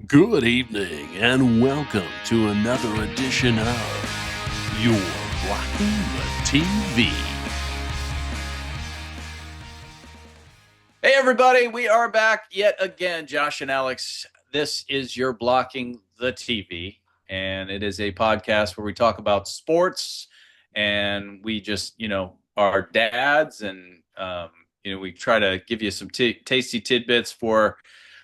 Good evening and welcome to another edition of Your Blocking the TV. Hey, everybody, we are back yet again. Josh and Alex, this is Your Blocking the TV, and it is a podcast where we talk about sports and we just, are dads and, we try to give you some tasty tidbits for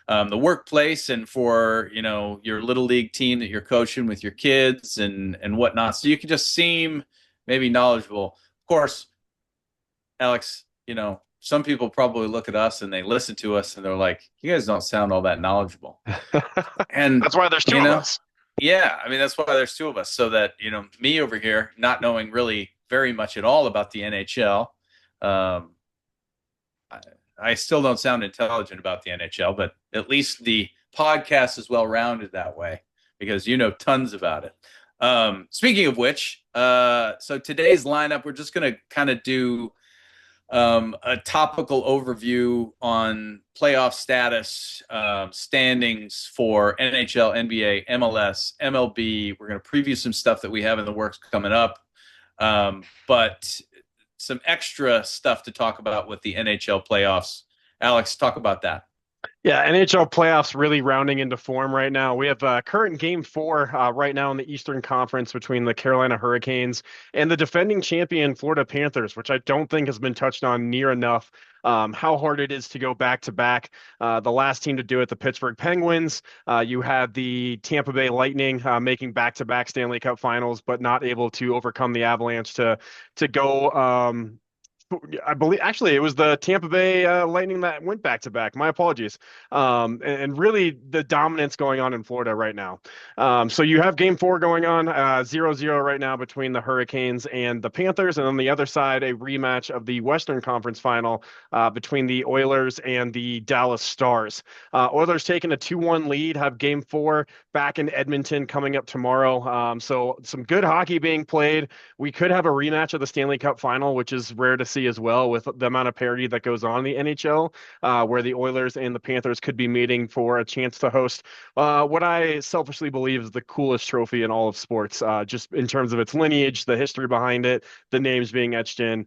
the workplace and for, your little league team that you're coaching with your kids and whatnot. So you can just seem maybe knowledgeable. Of course, Alex, some people probably look at us and they listen to us and they're like, you guys don't sound all that knowledgeable. And, That's why there's two of us. yeah, I mean, that's why there's two of us. So that, me over here, not knowing really very much at all about the NHL, I still don't sound intelligent about the NHL, but at least the podcast is well rounded that way because you know tons about it. Speaking of which, so today's lineup, we're just going to kind of do a topical overview on playoff status, standings for NHL, NBA, MLS, MLB. We're going to preview some stuff that we have in the works coming up, but some extra stuff to talk about with the NHL playoffs. Alex, talk about that. Yeah, NHL playoffs really rounding into form right now. We have current game four right now in the Eastern Conference between the Carolina Hurricanes and the defending champion Florida Panthers, which I don't think has been touched on near enough. How hard it is to go back to back. The last team to do it, the Pittsburgh Penguins. You had the Tampa Bay Lightning making back-to-back Stanley Cup Finals, but not able to overcome the Avalanche to go. I believe actually it was the Tampa Bay Lightning that went back to back. My apologies. And really the dominance going on in Florida right now. So you have game four going on 0-0 right now between the Hurricanes and the Panthers. And on the other side, a rematch of the Western Conference final between the Oilers and the Dallas Stars. Oilers taking a 2-1 lead, have game four back in Edmonton coming up tomorrow. So some good hockey being played. We could have a rematch of the Stanley Cup final, which is rare to see as well with the amount of parity that goes on in the NHL, where the Oilers and the Panthers could be meeting for a chance to host what I selfishly believe is the coolest trophy in all of sports, just in terms of its lineage, the history behind it, the names being etched in.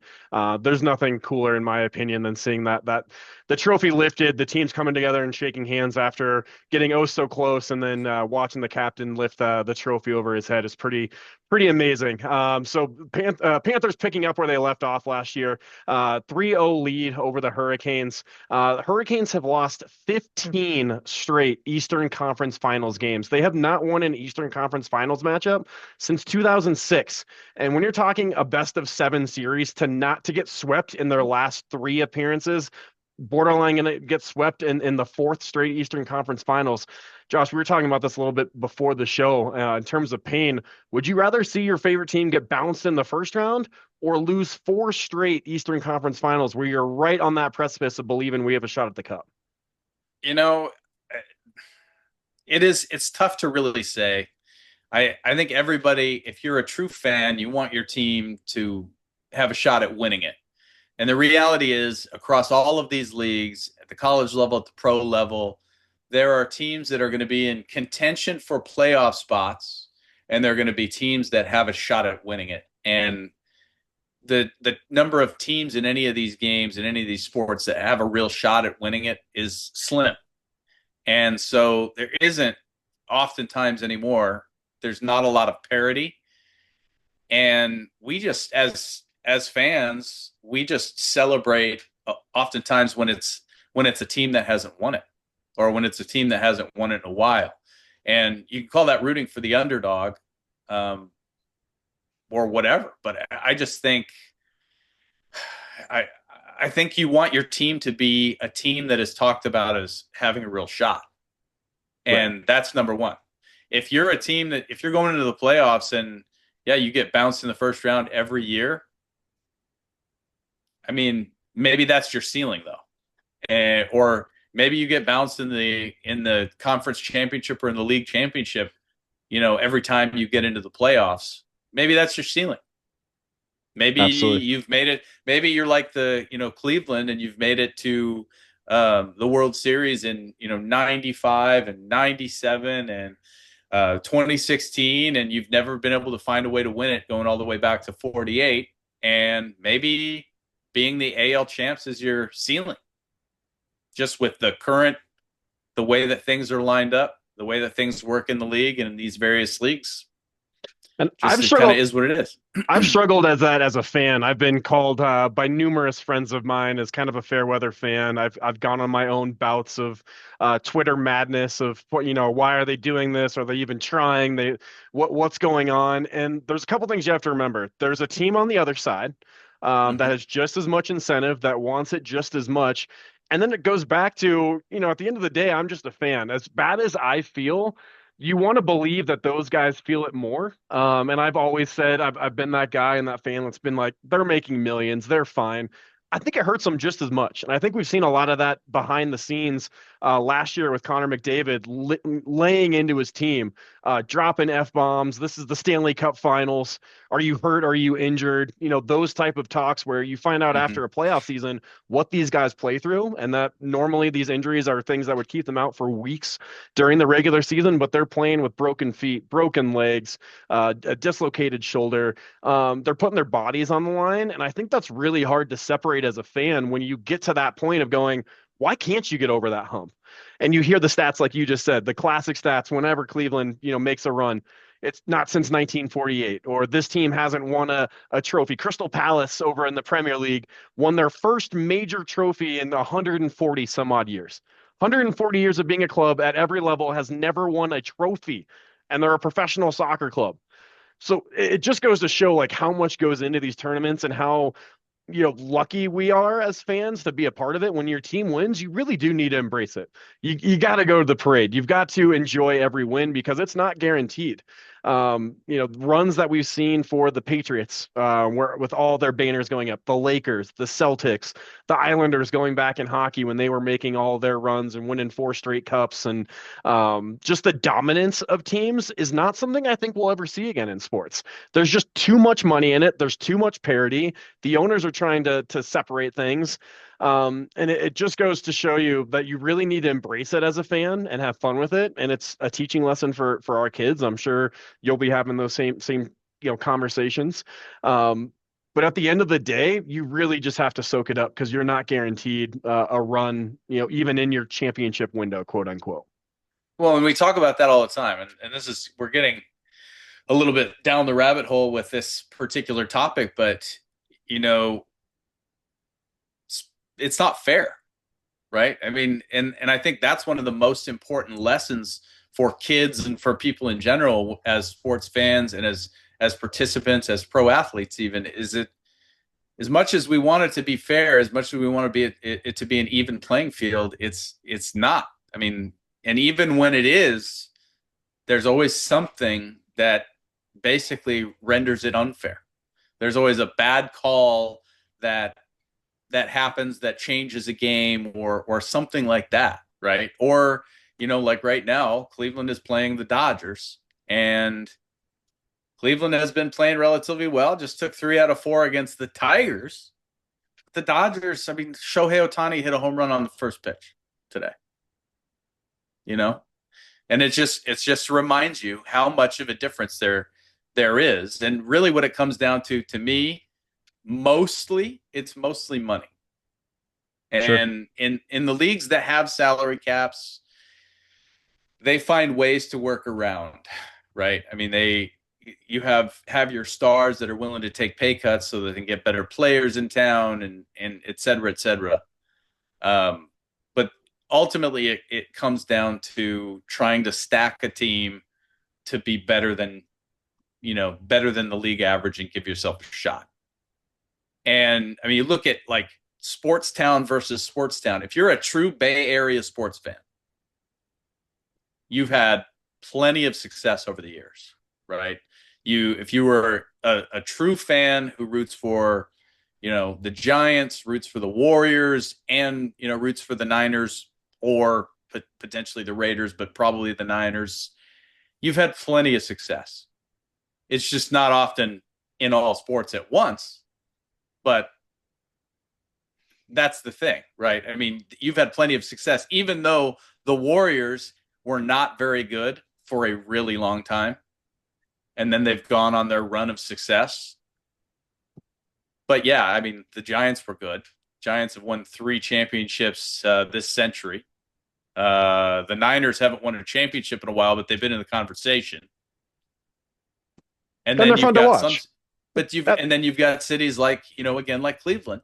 There's nothing cooler, in my opinion, than seeing that the trophy lifted, the teams coming together and shaking hands after getting oh so close, and then watching the captain lift the trophy over his head is pretty amazing. So Panthers picking up where they left off last year, 3-0 lead over the Hurricanes. Hurricanes have lost 15 straight Eastern Conference Finals games. They have not won an Eastern Conference Finals matchup since 2006. And when you're talking a best of seven series, to get swept in their last three appearances, borderline going to get swept in the fourth straight Eastern Conference Finals. Josh, we were talking about this a little bit before the show. In terms of pain, would you rather see your favorite team get bounced in the first round or lose four straight Eastern Conference Finals where you're right on that precipice of believing we have a shot at the cup? It's tough to really say. I think everybody, if you're a true fan, you want your team to have a shot at winning it. And the reality is, across all of these leagues, at the college level, at the pro level, there are teams that are going to be in contention for playoff spots, and there are going to be teams that have a shot at winning it. And the number of teams in any of these games, in any of these sports that have a real shot at winning it is slim. And so there isn't oftentimes anymore, there's not a lot of parity. And we just, as fans, we just celebrate oftentimes when it's a team that hasn't won it, or when it's a team that hasn't won it in a while. And you can call that rooting for the underdog, or whatever. But I just think I think you want your team to be a team that is talked about as having a real shot. And right. That's number one. If you're a team that, if you're going into the playoffs and you get bounced in the first round every year, I mean, maybe that's your ceiling though. Or maybe you get bounced in the conference championship or in the league championship, every time you get into the playoffs. Maybe that's your ceiling. Maybe Absolutely. You've made it. Maybe you're like the, Cleveland, and you've made it to the World Series in 95 and 97 and 2016, and you've never been able to find a way to win it going all the way back to 48, and maybe being the AL champs is your ceiling, just with the way that things are lined up, the way that things work in the league and in these various leagues. And Just it kind of is what it is. I've struggled as a fan. I've been called by numerous friends of mine as kind of a fair weather fan. I've gone on my own bouts of Twitter madness of why are they doing this? Are they even trying? What's going on? And there's a couple things you have to remember. There's a team on the other side that has just as much incentive, that wants it just as much. And then it goes back to, at the end of the day, I'm just a fan. As bad as I feel, you want to believe that those guys feel it more. And I've always said I've been that guy and that fan that's been like, they're making millions, they're fine. I think it hurts them just as much. And I think we've seen a lot of that behind the scenes last year with Connor McDavid laying into his team, dropping F-bombs. This is the Stanley Cup Finals. Are you hurt? Are you injured? Those type of talks where you find out after a playoff season what these guys play through, and that normally these injuries are things that would keep them out for weeks during the regular season, but they're playing with broken feet, broken legs, a dislocated shoulder. They're putting their bodies on the line. And I think that's really hard to separate as a fan when you get to that point of going, why can't you get over that hump? And you hear the stats like you just said, the classic stats whenever Cleveland, makes a run. It's not since 1948, or this team hasn't won a trophy. Crystal Palace over in the Premier League won their first major trophy in 140 some odd years. 140 years of being a club at every level, has never won a trophy, and they're a professional soccer club. So it just goes to show like how much goes into these tournaments and how lucky we are as fans to be a part of it. When your team wins, you really do need to embrace it. You got to go to the parade. You've got to enjoy every win because it's not guaranteed. Runs that we've seen for the Patriots, where with all their banners going up, the Lakers, the Celtics, the Islanders going back in hockey when they were making all their runs and winning 4 straight cups, and just the dominance of teams is not something I think we'll ever see again in sports. There's just too much money in it. There's too much parity. The owners are trying to separate things. And it just goes to show you that you really need to embrace it as a fan and have fun with it. And it's a teaching lesson for our kids. I'm sure you'll be having those same conversations. But at the end of the day, you really just have to soak it up because you're not guaranteed a run, even in your championship window, quote unquote. Well, and we talk about that all the time, and we're getting a little bit down the rabbit hole with this particular topic, but it's not fair, right? I mean, and I think that's one of the most important lessons for kids and for people in general as sports fans and as participants, as pro athletes even, is that as much as we want it to be fair, as much as we want to be it to be an even playing field, it's not. I mean, and even when it is, there's always something that basically renders it unfair. There's always a bad call that happens that changes a game or something like that, right? Or, like right now, Cleveland is playing the Dodgers, and Cleveland has been playing relatively well, just took 3 out of 4 against the Tigers. The Dodgers, I mean, Shohei Ohtani hit a home run on the first pitch today. And it just reminds you how much of a difference there is. And really what it comes down to me, it's mostly money. And sure. in the leagues that have salary caps, they find ways to work around, right? I mean, you have your stars that are willing to take pay cuts so they can get better players in town and et cetera, et cetera. But ultimately it comes down to trying to stack a team to be better than the league average and give yourself a shot. And I mean, you look at like sports town versus sports town. If you're a true Bay Area sports fan, you've had plenty of success over the years, right? If you were a true fan who roots for, the Giants, roots for the Warriors, and, roots for the Niners or potentially the Raiders, but probably the Niners, you've had plenty of success. It's just not often in all sports at once, but that's the thing, right? I mean, you've had plenty of success, even though the Warriors were not very good for a really long time. And then they've gone on their run of success. But yeah, I mean, the Giants were good. Giants have won 3 championships this century. The Niners haven't won a championship in a while, but they've been in the conversation. And then they're you've fun to got watch. and then you've got cities like, again, like Cleveland.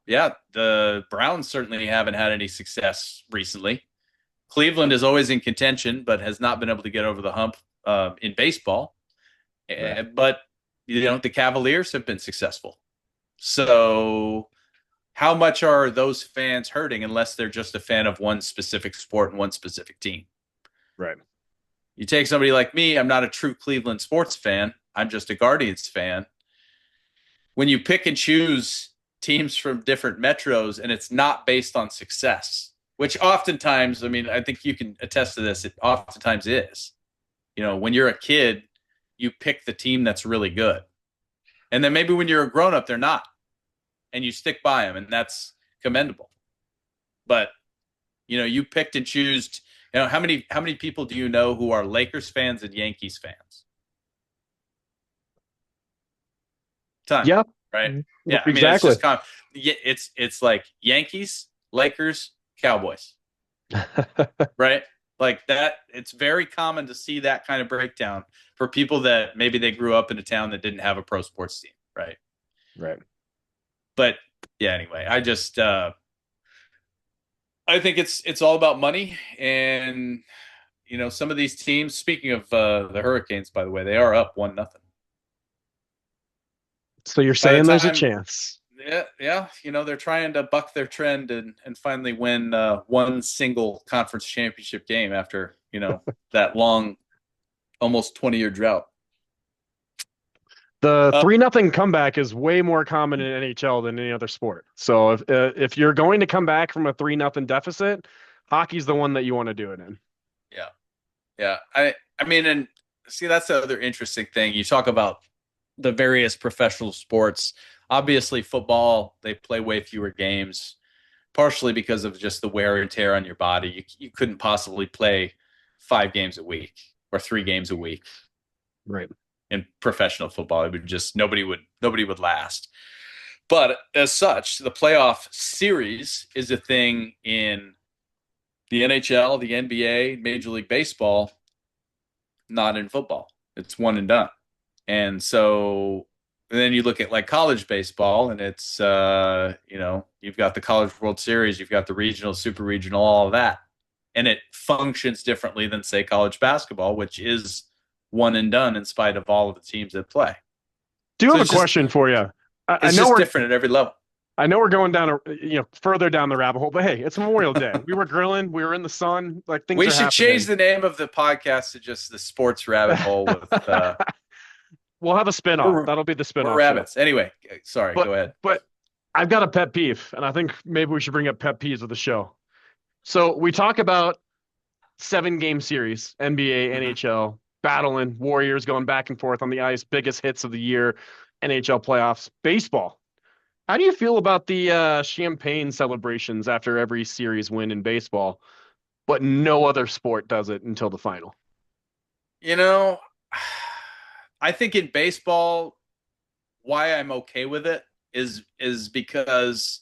Yeah, the Browns certainly haven't had any success recently. Cleveland is always in contention, but has not been able to get over the hump in baseball. Right. But the Cavaliers have been successful. So how much are those fans hurting unless they're just a fan of one specific sport and one specific team? Right. You take somebody like me, I'm not a true Cleveland sports fan. I'm just a Guardians fan. When you pick and choose teams from different metros and it's not based on success, which oftentimes, I mean, I think you can attest to this, it oftentimes is. When you're a kid, you pick the team that's really good. And then maybe when you're a grown-up, they're not. And you stick by them, and that's commendable. But, you picked and choose. How many people do you know who are Lakers fans and Yankees fans? Ton. Yeah. Right? Yeah, I mean, exactly. it's like Yankees, Lakers, Cowboys. Right? Like that, it's very common to see that kind of breakdown for people that maybe they grew up in a town that didn't have a pro sports team, right? Right. But yeah, anyway, I just I think it's all about money. And some of these teams, speaking of the Hurricanes, by the way, they are up 1-0. So you're saying there's a chance. Yeah. They're trying to buck their trend and finally win one single conference championship game after, that long, almost 20-year drought. The 3-0 comeback is way more common in NHL than any other sport. So if you're going to come back from a 3-0 deficit, hockey's the one that you want to do it in. Yeah. I mean, and see, that's the other interesting thing. You talk about the various professional sports. Obviously, football, they play way fewer games, partially because of just the wear and tear on your body. You couldn't possibly play 5 games a week or 3 games a week. Right. In professional football, it would just nobody would last. But as such, the playoff series is a thing in the NHL, the NBA, Major League Baseball, not in football. It's one and done. And so then you look at like college baseball, and it's you've got the College World Series, you've got the regional, super regional, all of that, and it functions differently than, say, college basketball, which is one and done in spite of all of the teams that play. Do have a question for you. I know we're different at every level. I know we're going down further down the rabbit hole, but hey, it's Memorial Day. We were grilling, we were in the sun, like things. We should change the name of the podcast to just the Sports Rabbit Hole with. We'll have a spinoff. That'll be the spinoff. Rabbits. Show. Anyway, sorry. Go ahead. But I've got a pet peeve, and I think maybe we should bring up pet peeves of the show. So we talk about 7-game series, NBA, NHL, battling, Warriors going back and forth on the ice, biggest hits of the year, NHL playoffs, baseball. How do you feel about the champagne celebrations after every series win in baseball, but no other sport does it until the final? I think in baseball, why I'm okay with it is because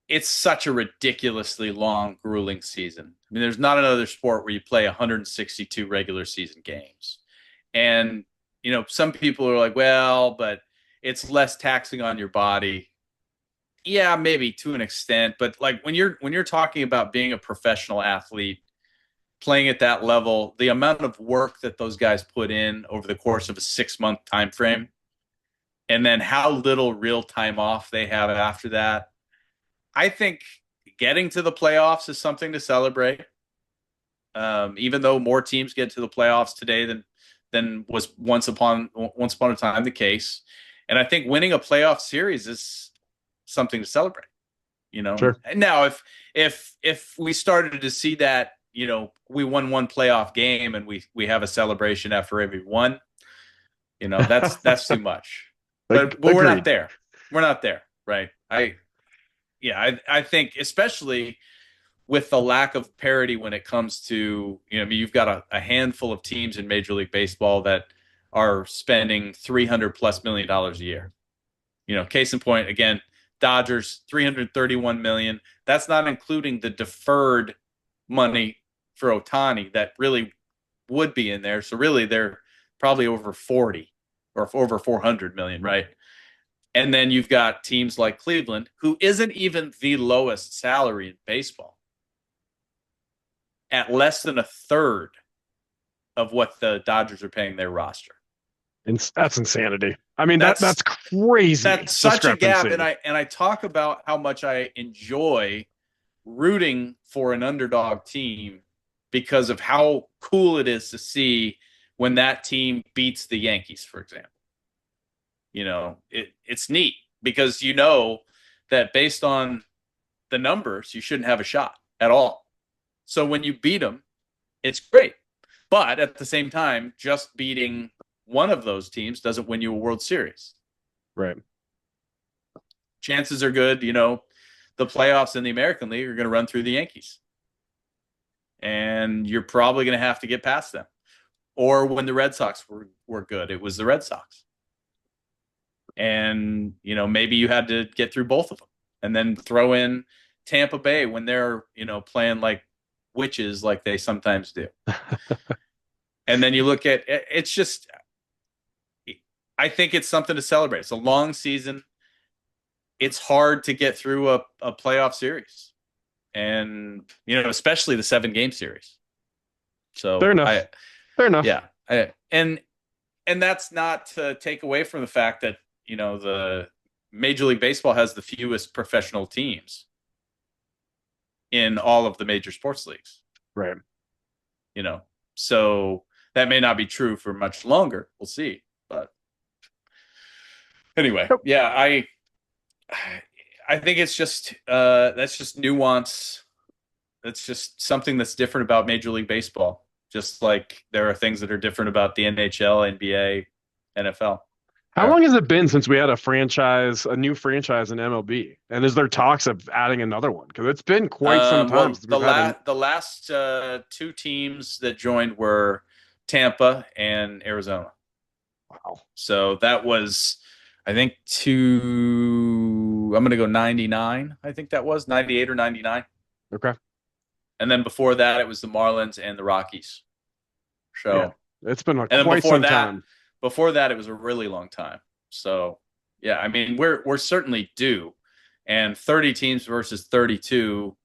it's such a ridiculously long, grueling season. I mean, there's not another sport where you play 162 regular season games. And, some people are like, well, but it's less taxing on your body. Yeah, maybe to an extent. But like when you're talking about being a professional athlete, playing at that level, the amount of work that those guys put in over the course of a 6-month time frame, and then how little real time off they have after that. I think getting to the playoffs is something to celebrate. Even though more teams get to the playoffs today than was once upon a time the case. And I think winning a playoff series is something to celebrate. Sure. Now if we started to see that, we won one playoff game and we have a celebration after every one, that's too much. But we're not there. We're not there, right? I think especially with the lack of parity when it comes to, I mean, you've got a handful of teams in Major League Baseball that are spending $300+ million a year. Case in point, again, Dodgers, 331 million. That's not including the deferred money for Ohtani that really would be in there. So really they're probably over 40 or over 400 million, right? And then you've got teams like Cleveland, who isn't even the lowest salary in baseball, at less than a third of what the Dodgers are paying their roster. And that's insanity. I mean, that's crazy. That's such a gap. And I talk about how much I enjoy rooting for an underdog team because of how cool it is to see when that team beats the Yankees, for example. It's neat because that based on the numbers, you shouldn't have a shot at all. So when you beat them, it's great. But at the same time, just beating one of those teams doesn't win you a World Series. Right. Chances are good, the playoffs in the American League are going to run through the Yankees. And you're probably going to have to get past them. Or when the Red Sox were good, it was the Red Sox. And, maybe you had to get through both of them and then throw in Tampa Bay when they're, playing like witches like they sometimes do. And then you look at it's just, I think it's something to celebrate. It's a long season. It's hard to get through a playoff series and, especially the 7-game series. So fair enough. Yeah. And that's not to take away from the fact that, the Major League Baseball has the fewest professional teams in all of the major sports leagues. Right. So that may not be true for much longer. We'll see. But anyway, yeah, I think it's just that's just nuance. That's just something that's different about Major League Baseball. Just like there are things that are different about the NHL, NBA, NFL. How long has it been since we had a new franchise in MLB? And is there talks of adding another one? Because it's been quite some time. The last 2 teams that joined were Tampa and Arizona. Wow. So that was, I think, I'm going to go 99. I think that was 98 or 99. Okay. And then before that, it was the Marlins and the Rockies. So yeah, it's been quite some time. Before that, it was a really long time. So, yeah, I mean, we're certainly due. And 30 teams versus 32,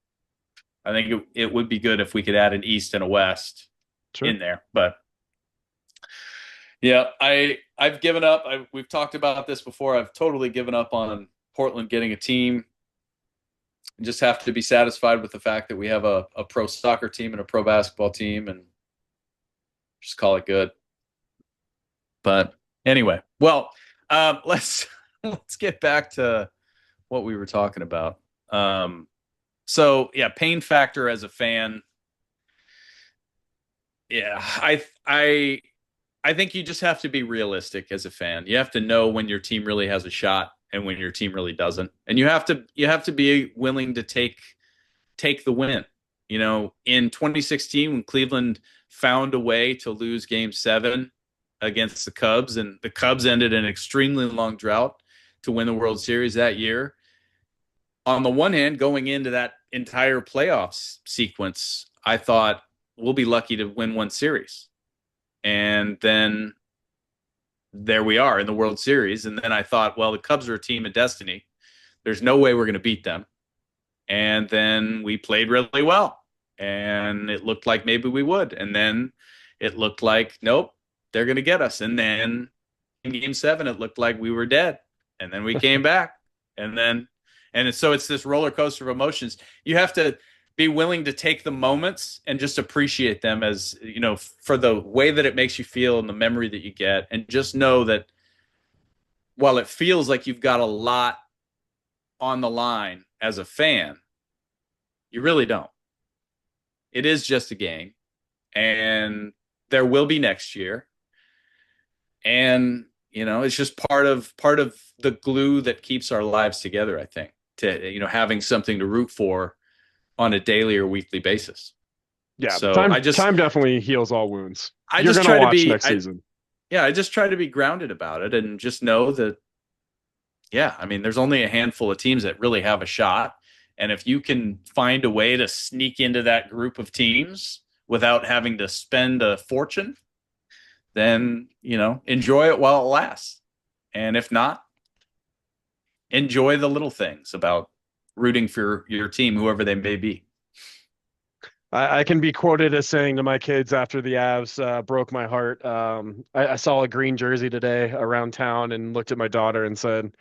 I think it would be good if we could add an East and a West in there. But, yeah, I've given up. We've talked about this before. I've totally given up on Portland getting a team. Just have to be satisfied with the fact that we have a pro soccer team and a pro basketball team and just call it good. But anyway, well, let's get back to what we were talking about. So yeah, pain factor as a fan. Yeah, I think you just have to be realistic as a fan. You have to know when your team really has a shot and when your team really doesn't, and you have to be willing to take the win. In 2016, when Cleveland found a way to lose Game 7 against the Cubs, and the Cubs ended an extremely long drought to win the World Series that year. On the one hand, going into that entire playoffs sequence, I thought we'll be lucky to win one series. And then there we are in the World Series. And then I thought, well, the Cubs are a team of destiny. There's no way we're going to beat them. And then we played really well. And it looked like maybe we would. And then it looked like, nope, they're going to get us. And then in Game 7, it looked like we were dead. And then we came back. And so it's this roller coaster of emotions. You have to be willing to take the moments and just appreciate them as, for the way that it makes you feel and the memory that you get. And just know that while it feels like you've got a lot on the line as a fan, you really don't. It is just a game. And there will be next year. And, it's just part of the glue that keeps our lives together, I think. to having something to root for on a daily or weekly basis. Yeah, So time definitely heals all wounds. I You're just gonna try to watch be next season. I just try to be grounded about it and just know that, yeah, I mean, there's only a handful of teams that really have a shot. And if you can find a way to sneak into that group of teams without having to spend a fortune, then, enjoy it while it lasts. And if not, enjoy the little things about rooting for your team, whoever they may be. I can be quoted as saying to my kids after the Avs broke my heart. I saw a green jersey today around town and looked at my daughter and said,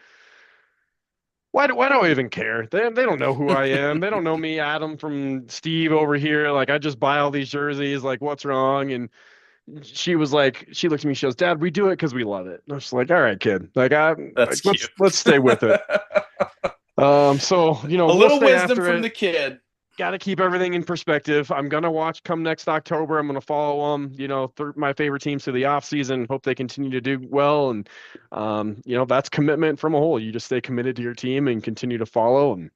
why do I even care? They don't know who I am. They don't know me, Adam from Steve over here. Like I just buy all these jerseys. Like what's wrong? And she was like, she looked at me. She goes, "Dad, we do it because we love it." And I was like, "All right, kid. That's cute. Let's stay with it." So A we'll little stay wisdom after from it. the kid. Got to keep everything in perspective. I'm gonna watch come next October. I'm gonna follow them. My favorite teams through the off season. Hope they continue to do well. And that's commitment from a whole. You just stay committed to your team and continue to follow. And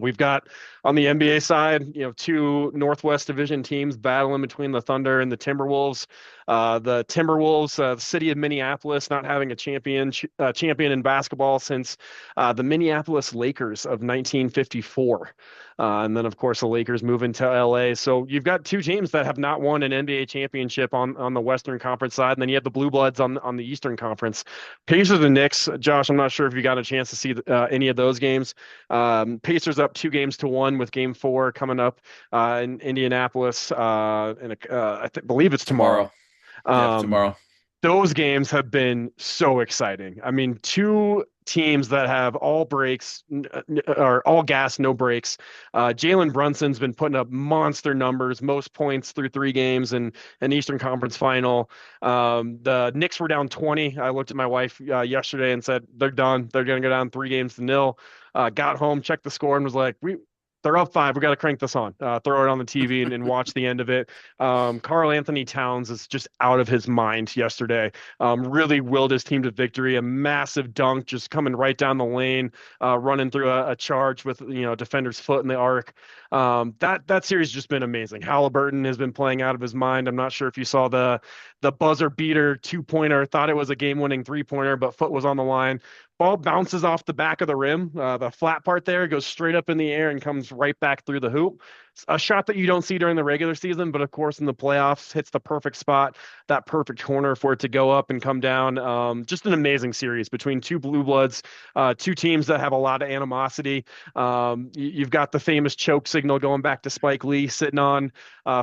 we've got on the NBA side, two Northwest Division teams battling between the Thunder and the Timberwolves. The Timberwolves, the city of Minneapolis, not having a champion in basketball since the Minneapolis Lakers of 1954. And then, of course, the Lakers move into LA. So you've got two teams that have not won an NBA championship on the Western Conference side. And then you have the Blue Bloods on the Eastern Conference. Pacers and Knicks. Josh, I'm not sure if you got a chance to see any of those games. Pacers up 2-1 with Game 4 coming up in Indianapolis. Believe it's tomorrow. Yep, Um, tomorrow. those games have been so exciting. I mean, two teams that have all breaks or all gas, no breaks. Jalen Brunson's been putting up monster numbers, most points through 3 games in an Eastern Conference final. The Knicks were down 20. I looked at my wife yesterday and said, they're done. They're going to go down 3-0. Got home, checked the score, and was like, they're up 5. We got to crank this on, throw it on the TV and watch the end of it. Karl Anthony Towns is just out of his mind yesterday. Really willed his team to victory. A massive dunk just coming right down the lane, running through a charge with defender's foot in the arc. That series has just been amazing. Halliburton has been playing out of his mind. I'm not sure if you saw the buzzer beater 2-pointer. Thought it was a game-winning 3-pointer, but foot was on the line. Ball bounces off the back of the rim. The flat part there goes straight up in the air and comes right back through the hoop. A shot that you don't see during the regular season, but of course in the playoffs hits the perfect spot, that perfect corner for it to go up and come down. Just an amazing series between two blue bloods, two teams that have a lot of animosity. You've got the famous choke signal going back to Spike Lee sitting on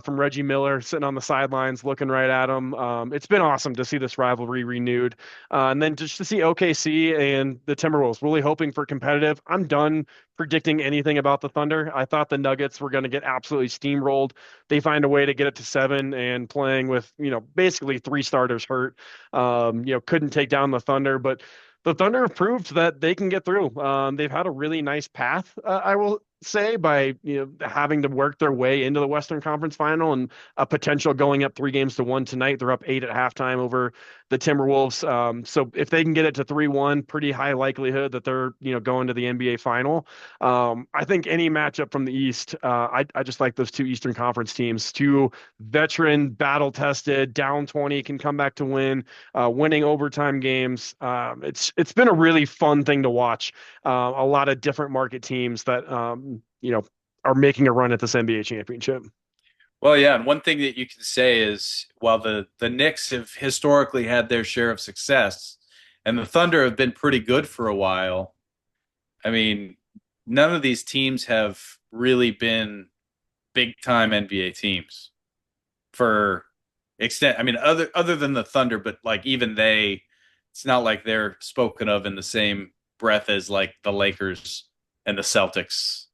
from Reggie Miller sitting on the sidelines looking right at him. It's been awesome to see this rivalry renewed. And then just to see OKC and the Timberwolves really hoping for competitive. I'm done predicting anything about the Thunder. I thought the Nuggets were going to get absolutely steamrolled. They find a way to get it to 7 and playing with, basically 3 starters hurt. Couldn't take down the Thunder, but the Thunder have proved that they can get through. They've had a really nice path, I will say, by having to work their way into the Western Conference Final and a potential going up 3-1 tonight. They're up 8 at halftime over the Timberwolves. So if they can get it to 3-1, pretty high likelihood that they're going to the NBA Final. I think any matchup from the East, I just like those two Eastern Conference teams. Two veteran, battle tested, down 20 can come back to win, winning overtime games. It's been a really fun thing to watch. A lot of different market teams that are making a run at this NBA championship. Well, yeah, and one thing that you can say is while the Knicks have historically had their share of success, and the Thunder have been pretty good for a while, I mean, none of these teams have really been big time NBA teams for extent. I mean, other than the Thunder, but like even they, it's not like they're spoken of in the same breath as like the Lakers and the Celtics.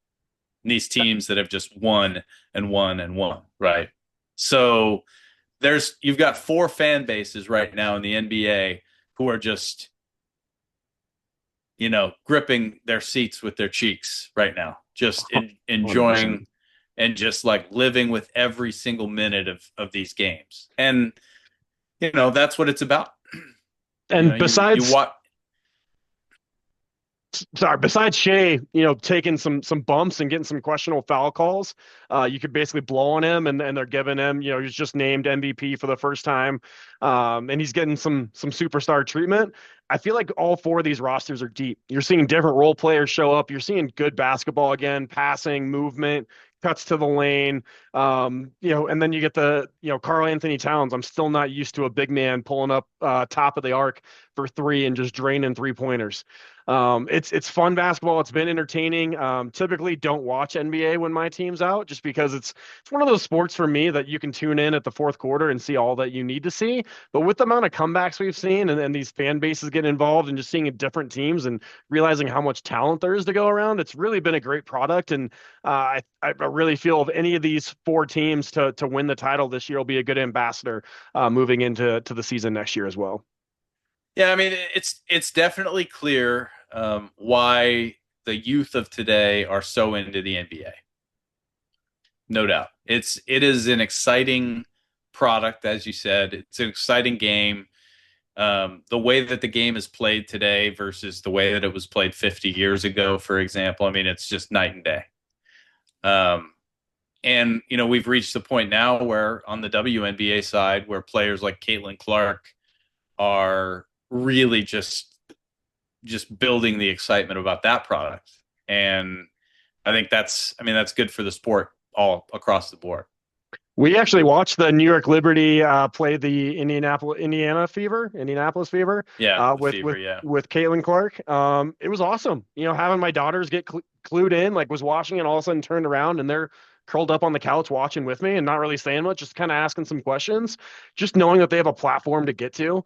These teams that have just won and won and won, right? So you've got 4 fan bases right now in the NBA who are just gripping their seats with their cheeks right now, just enjoying and just like living with every single minute of these games. And that's what it's about. And besides, you watch. Sorry, besides Shea, taking some bumps and getting some questionable foul calls, you could basically blow on him, and they're giving him, he's just named MVP for the first time, and he's getting some superstar treatment. I feel like all four of these rosters are deep. You're seeing different role players show up. You're seeing good basketball again, passing, movement, cuts to the lane, and then you get the, Karl Anthony Towns. I'm still not used to a big man pulling up top of the arc for three and just draining 3-pointers. It's fun basketball. It's been entertaining. Typically don't watch NBA when my team's out, just because it's one of those sports for me that you can tune in at the fourth quarter and see all that you need to see. But with the amount of comebacks we've seen, and these fan bases get involved, and just seeing different teams and realizing how much talent there is to go around, it's really been a great product. And I really feel if any of these four teams to win the title this year will be a good ambassador moving into the season next year as well. Yeah, I mean, it's definitely clear why the youth of today are so into the NBA. No doubt. It is an exciting product, as you said. It's an exciting game. The way that the game is played today versus the way that it was played 50 years ago, for example, I mean, it's just night and day. And we've reached the point now where on the WNBA side, where players like Caitlin Clark are really just building the excitement about that product. And I think that's good for the sport all across the board. We actually watched the New York Liberty play the Indianapolis Fever. Yeah, with Fever, yeah. with Caitlin Clark. It was awesome. Having my daughters get clued in, like was watching and all of a sudden turned around and they're curled up on the couch watching with me and not really saying much, just kind of asking some questions, just knowing that they have a platform to get to.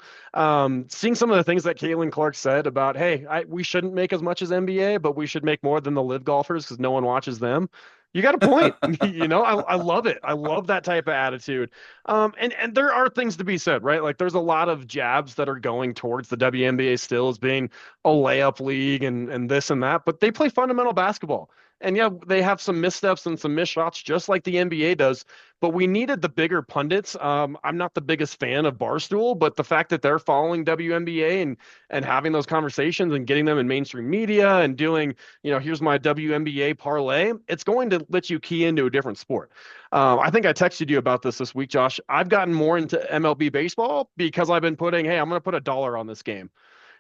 Seeing some of the things that Caitlin Clark said about, hey, we shouldn't make as much as NBA, but we should make more than the live golfers because no one watches them. You got a point. I love it. I love that type of attitude. And there are things to be said, right? Like there's a lot of jabs that are going towards the WNBA still as being a layup league and this and that, but they play fundamental basketball. And yeah, they have some missteps and some missed shots, just like the NBA does. But we needed the bigger pundits. I'm not the biggest fan of Barstool, but the fact that they're following WNBA and having those conversations and getting them in mainstream media and doing, here's my WNBA parlay, it's going to let you key into a different sport. I think I texted you about this week, Josh. I've gotten more into MLB baseball because I've been putting, hey, I'm going to put $1 on this game.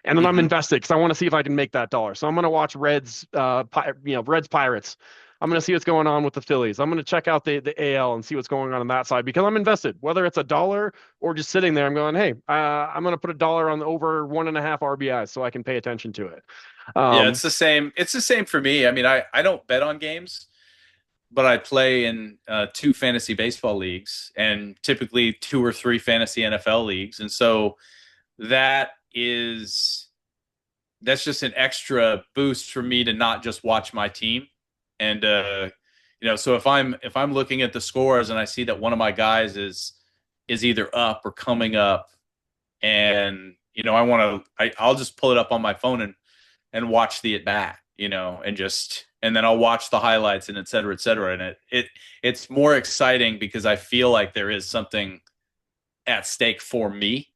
And then I'm invested because I want to see if I can make that dollar. So I'm going to watch Reds Pirates. I'm going to see what's going on with the Phillies. I'm going to check out the AL and see what's going on that side because I'm invested. Whether it's $1 or just sitting there, I'm going, hey, I'm going to put $1 on over 1.5 RBIs so I can pay attention to it. Yeah, it's the same. It's the same for me. I mean, I don't bet on games, but I play in 2 fantasy baseball leagues and typically 2 or 3 fantasy NFL leagues. And so that's just an extra boost for me to not just watch my team. And so if I'm looking at the scores and I see that one of my guys is either up or coming up, and I'll just pull it up on my phone and watch the at bat, and then I'll watch the highlights and et cetera, and it's more exciting because I feel like there is something at stake for me.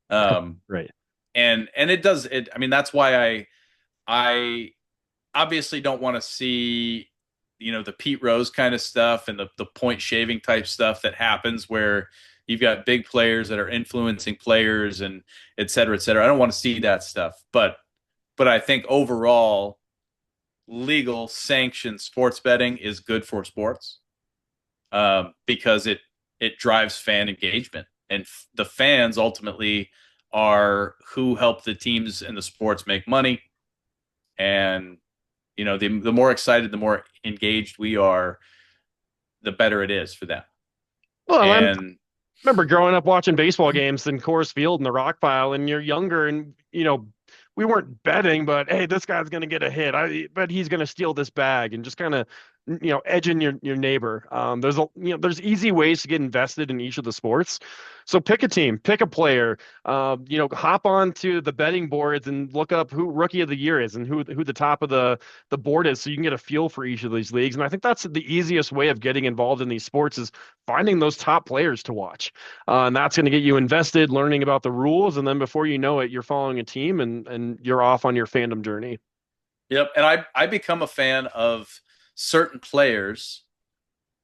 Right. And it does it. I mean, that's why I obviously don't want to see, the Pete Rose kind of stuff and the point shaving type stuff that happens where you've got big players that are influencing players and et cetera, et cetera. I don't want to see that stuff, but I think overall legal sanctioned sports betting is good for sports, because it drives fan engagement, and the fans ultimately are who help the teams and the sports make money. And, the more excited, the more engaged we are, the better it is for them. Well, I remember growing up watching baseball games in Coors Field and the Rock Pile, and you're younger and, we weren't betting, but hey, this guy's going to get a hit. But he's going to steal this bag, and just kind of, edging your neighbor. There's easy ways to get invested in each of the sports. So pick a team, pick a player, hop on to the betting boards and look up who rookie of the year is and who the top of the board is, so you can get a feel for each of these leagues. And I think that's the easiest way of getting involved in these sports, is finding those top players to watch. And that's going to get you invested, learning about the rules. And then before you know it, you're following a team and you're off on your fandom journey. Yep. And I become a fan of certain players,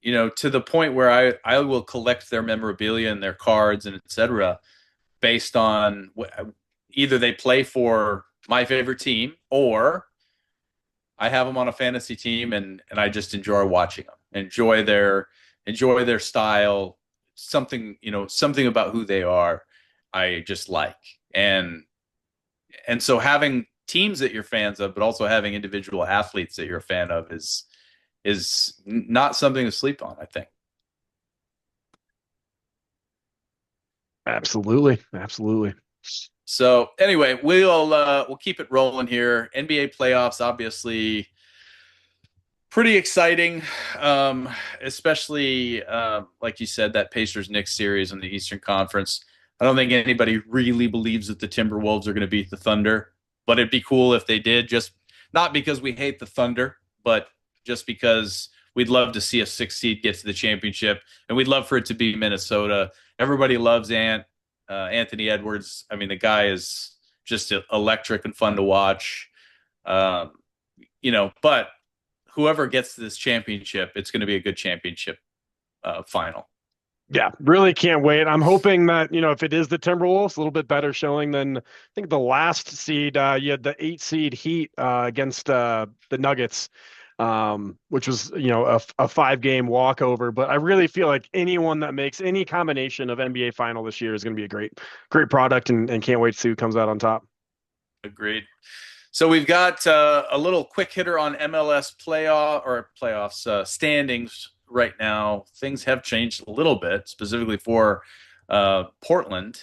to the point where I will collect their memorabilia and their cards and etc. based on either they play for my favorite team or I have them on a fantasy team and I just enjoy watching them, enjoy their style, something about who they are I just like. And so having teams that you're fans of, but also having individual athletes that you're a fan of is not something to sleep on, I think. Absolutely. Absolutely. So anyway, we'll keep it rolling here. NBA playoffs, obviously, pretty exciting, especially like you said, that Pacers Knicks series in the Eastern Conference. I don't think anybody really believes that the Timberwolves are going to beat the Thunder, but it'd be cool if they did. Just not because we hate the Thunder, but just because we'd love to see a 6 seed get to the championship, and we'd love for it to be Minnesota. Everybody loves Anthony Edwards. I mean, the guy is just electric and fun to watch. Um, but whoever gets to this championship, it's going to be a good championship final. Yeah, really can't wait. I'm hoping that, if it is the Timberwolves, a little bit better showing than I think the last seed. You had the 8 seed Heat against the Nuggets, which was, a 5-game walkover. But I really feel like anyone that makes any combination of NBA final this year is going to be a great product, and can't wait to see who comes out on top. Agreed. So we've got a little quick hitter on MLS playoffs standings right now. Things have changed a little bit, specifically for Portland,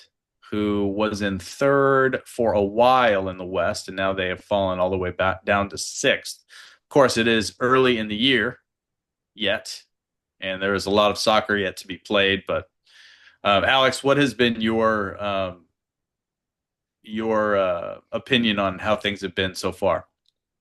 who was in third for a while in the West, and now they have fallen all the way back down to sixth. Of course, it is early in the year yet, and there is a lot of soccer yet to be played. But Alex, what has been your opinion on how things have been so far?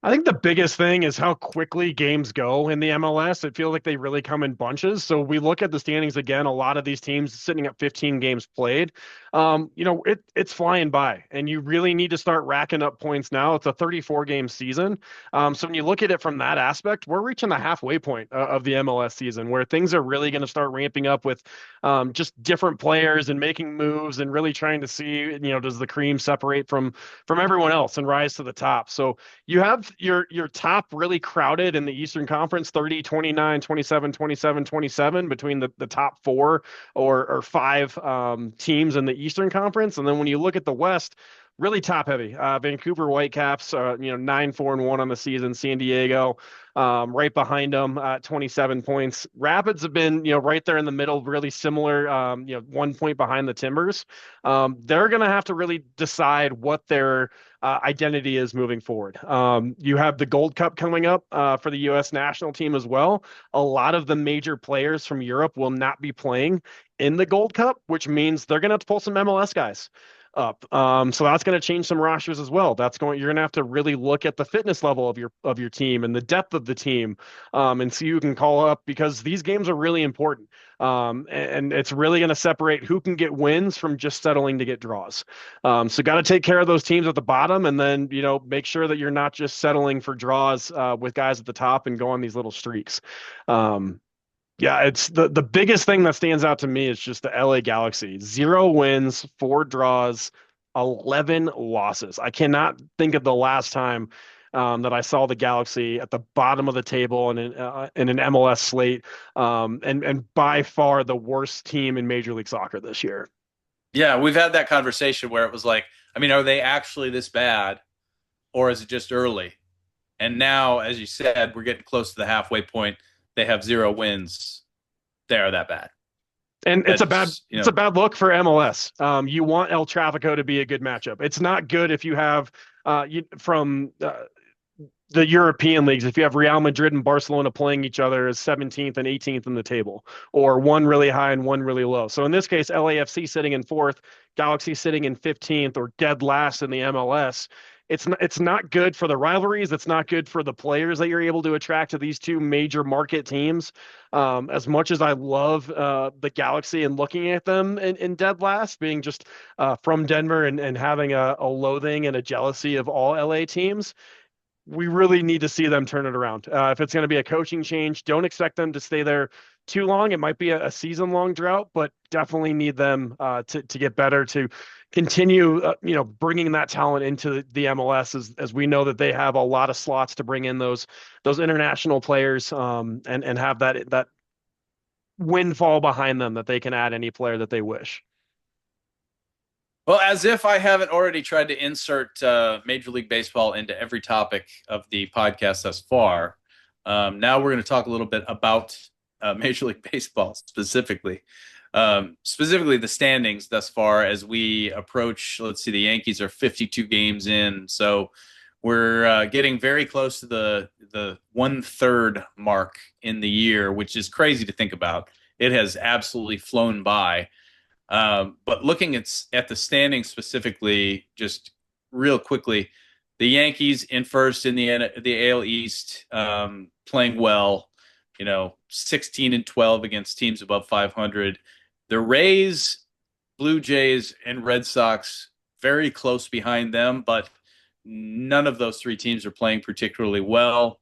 I think the biggest thing is how quickly games go in the MLS. It feels like they really come in bunches. So we look at the standings again. A lot of these teams sitting at 15 games played. It's flying by, and you really need to start racking up points now. It's a 34-game season. So when you look at it from that aspect, we're reaching the halfway point of the MLS season, where things are really going to start ramping up with just different players and making moves and really trying to see, does the cream separate from everyone else and rise to the top. So you have your top really crowded in the Eastern Conference, 30, 29, 27, 27, 27 between the top four or five teams in the Eastern Conference. And then when you look at the West, really top heavy. Vancouver Whitecaps, 9-4-1 on the season. San Diego, right behind them, 27 points. Rapids have been, right there in the middle, really similar, 1 point behind the Timbers. They're going to have to really decide what their identity is moving forward. You have the Gold Cup coming up for the U.S. national team as well. A lot of the major players from Europe will not be playing in the Gold Cup, which means they're going to have to pull some MLS guys up. So that's going to change some rosters as well. You're going to have to really look at the fitness level of your team and the depth of the team, and see who can call up, because these games are really important. And it's really going to separate who can get wins from just settling to get draws. So got to take care of those teams at the bottom, and then, make sure that you're not just settling for draws with guys at the top and go on these little streaks. Yeah, it's the biggest thing that stands out to me is just the LA Galaxy. 0 wins, 4 draws, 11 losses. I cannot think of the last time that I saw the Galaxy at the bottom of the table in an MLS slate, and by far the worst team in Major League Soccer this year. Yeah, we've had that conversation where it was like, I mean, are they actually this bad, or is it just early? And now, as you said, we're getting close to the halfway point. They have 0 wins. They are that bad. And it's That's, a bad look for MLS. You want El Trafico to be a good matchup. It's not good if you have from the European leagues, if you have Real Madrid and Barcelona playing each other as 17th and 18th in the table, or one really high and one really low. So in this case, LAFC sitting in 4th, Galaxy sitting in 15th, or dead last in the MLS. It's not good for the rivalries. It's not good for the players that you're able to attract to these two major market teams. As much as I love the Galaxy and looking at them in dead last, being just from Denver and having a loathing and a jealousy of all LA teams, we really need to see them turn it around. If it's going to be a coaching change, don't expect them to stay there too long. It might be a season-long drought, but definitely need them to get better, to continue, bringing that talent into the MLS, as we know that they have a lot of slots to bring in those international players, and have that windfall behind them that they can add any player that they wish. Well, as if I haven't already tried to insert Major League Baseball into every topic of the podcast thus far, now we're going to talk a little bit about Major League Baseball specifically. Specifically the standings thus far as we approach, let's see, the Yankees are 52 games in. So we're getting very close to the 1/3 mark in the year, which is crazy to think about. It has absolutely flown by. But looking at the standings specifically, just real quickly, the Yankees in first in the AL East, playing well, 16-12 against teams above 500. The Rays, Blue Jays, and Red Sox very close behind them, but none of those three teams are playing particularly well.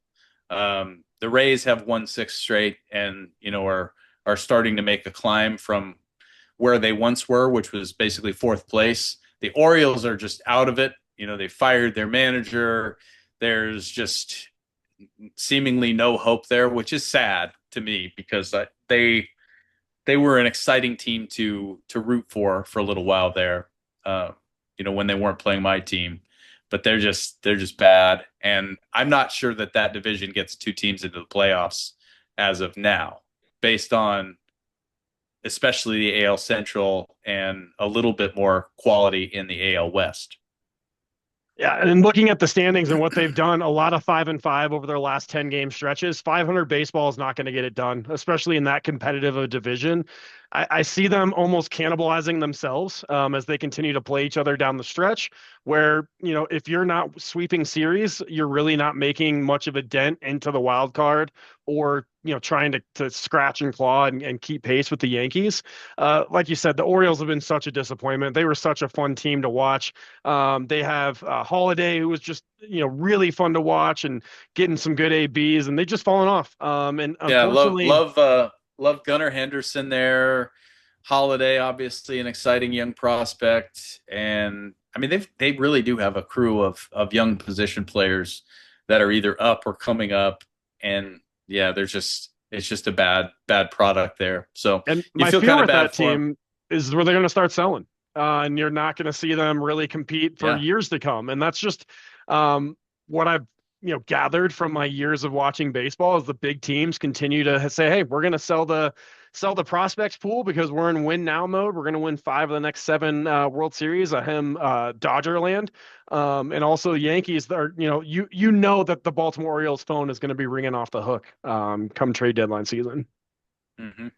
The Rays have won 6 straight, and are starting to make a climb from where they once were, which was basically 4th place. The Orioles are just out of it. They fired their manager. There's just seemingly no hope there, which is sad to me because they were an exciting team to root for a little while there. When they weren't playing my team, but they're just bad, and I'm not sure that division gets 2 teams into the playoffs as of now, based on especially the AL Central and a little bit more quality in the AL West. Yeah, and looking at the standings and what they've done, a lot of 5-5 over their last 10 game stretches. 500 baseball is not going to get it done, especially in that competitive a division. I see them almost cannibalizing themselves as they continue to play each other down the stretch. Where if you're not sweeping series, you're really not making much of a dent into the wild card, or trying to scratch and claw and keep pace with the Yankees. Like you said, the Orioles have been such a disappointment. They were such a fun team to watch. They have Holiday, who was just really fun to watch and getting some good ABs, and they just fallen off. And unfortunately, love Gunnar Henderson there. Holiday, obviously an exciting young prospect, and I mean they really do have a crew of young position players that are either up or coming up, and yeah, it's just a bad product there. So and you my feel fear kind of with bad that for 'em. team is where they're going to start selling, and you're not going to see them really compete for Yeah. years to come. And that's just what I've gathered from my years of watching baseball, is the big teams continue to say, "Hey, we're going to sell the prospects pool because we're in win now mode. We're going to win 5 of the next 7 World Series, Dodger land." And also Yankees are, that the Baltimore Orioles phone is going to be ringing off the hook come trade deadline season. Mm-hmm.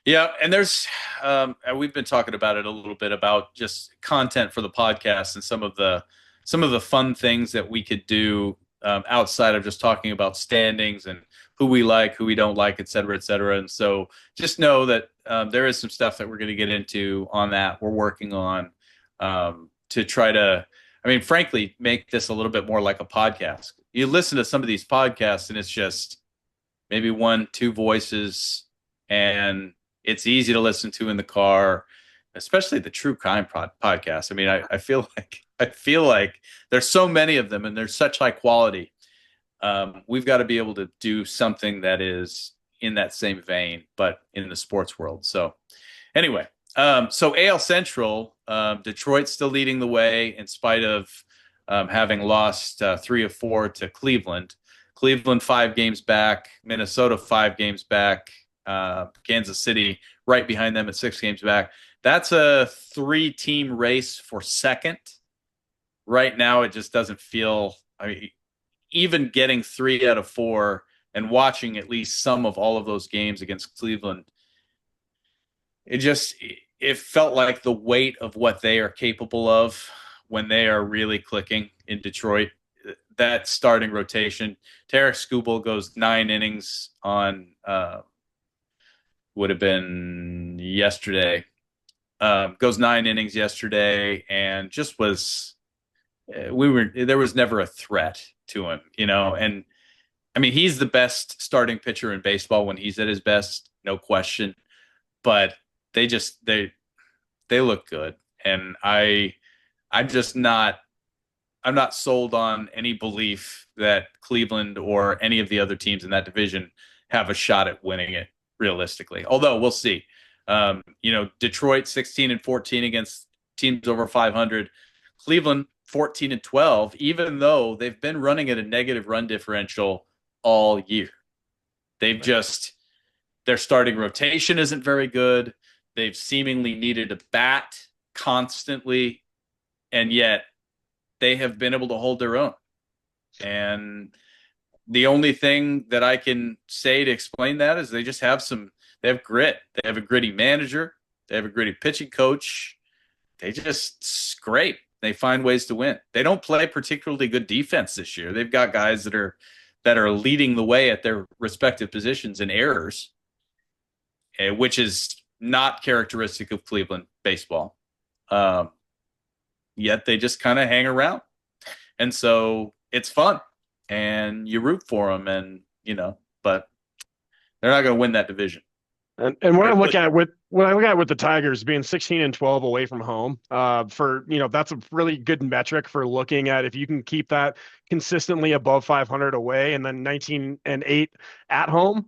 Yeah, and there's and we've been talking about it a little bit about just content for the podcast and some of the fun things that we could do outside of just talking about standings and who we like, who we don't like, et cetera, et cetera. And so just know that there is some stuff that we're going to get into on that. We're working on to try to, I mean, frankly, make this a little bit more like a podcast. You listen to some of these podcasts and it's just maybe 1-2 voices, and it's easy to listen to in the car, especially the true crime podcast. I mean, I feel like there's so many of them and they're such high quality. We've got to be able to do something that is in that same vein, but in the sports world. So anyway, so AL Central, Detroit's still leading the way in spite of having lost 3 of 4 to Cleveland. Cleveland 5 games back, Minnesota 5 games back, Kansas City right behind them at 6 games back. That's a 3-team race for second. Right now, it just doesn't feel. I mean, even getting 3 out of 4 and watching at least some of all of those games against Cleveland, it felt like the weight of what they are capable of when they are really clicking in Detroit. That starting rotation, Tarek Skubal goes 9 innings on would have been yesterday. Goes 9 innings yesterday, and just was there was never a threat to him, and I mean, he's the best starting pitcher in baseball when he's at his best, no question. But they look good, and I'm just not I'm not sold on any belief that Cleveland or any of the other teams in that division have a shot at winning it realistically. Although we'll see. Detroit 16-14 against teams over 500. Cleveland 14-12, even though they've been running at a negative run differential all year. Their starting rotation isn't very good. They've seemingly needed a bat constantly, and yet they have been able to hold their own. And the only thing that I can say to explain that is they have grit. They have a gritty manager. They have a gritty pitching coach. They just scrape. They find ways to win. They don't play particularly good defense this year. They've got guys that are leading the way at their respective positions in errors, which is not characteristic of Cleveland baseball. Yet they just kind of hang around. And so it's fun and you root for them, but they're not going to win that division. And when I look at with the Tigers being 16-12 away from home, that's a really good metric for looking at if you can keep that consistently above 500 away, and then 19-8 at home.